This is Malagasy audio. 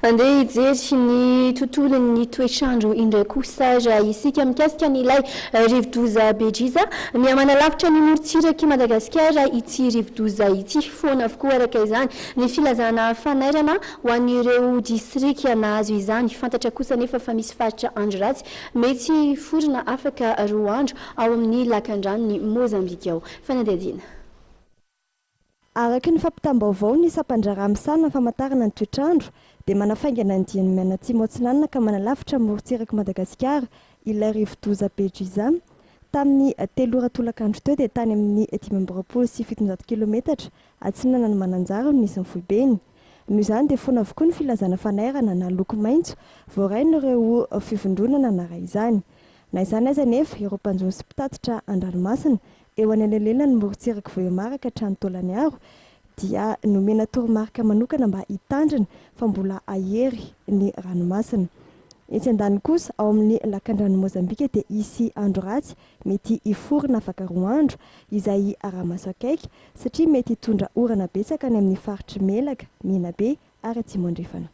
andeha hijery ny tontolon'ny toetrandro indray kosa raha isika mikasika ny ilay rivodoza Bejisa. Miha manalavitra ny morontsirak'i Madagasikara ity rivodoza ity. Foana avokoa arak'izany ny filazana fanairana ho an'ireo distrika nahazo izany. Fantatra kosa anefa fa misy faritra andro ratsy, mety hiforona afaka 2 andro ao amin'ny lakandranon'i Mozambika ao. Fanadihadiana. Araky ny fampitam-baovao ny sampandrara misana famantarana ny toetrandro dia manafaingana ny diany miana atsimo atsinanana ka manalavitra morontsirak'i Madagasikara ilay rivodoza Bejisa. Tamin'ny 3 ora tolakandro teo dia tany amin'ny 520 sy 700 kilometatra atsinana ny mananjara nisy ny foibeny. Noho izany dia foana avokoa ny filazana fanairana na loko maitso voarain'ireo fivondronana na arak'izany. Na izany aiza nefa ireo mpanjony sy mpitatitra an-dranomasina eo anelelena ny morontsiraka vao maraka hatrany taolany aro dia nomena toromarika manokana mba hitandrina fa mbola ahery ny ranomasina. Etsy andany kosa ao amin'ny lakandranon'i Mozambika dia isy andro ratsy mety hiforona afaka 2 andro izay ara-maso akaiky satria mety hitondra orana betsaka any amin'ny faritra melaka, mena be ary atsimo andrefana.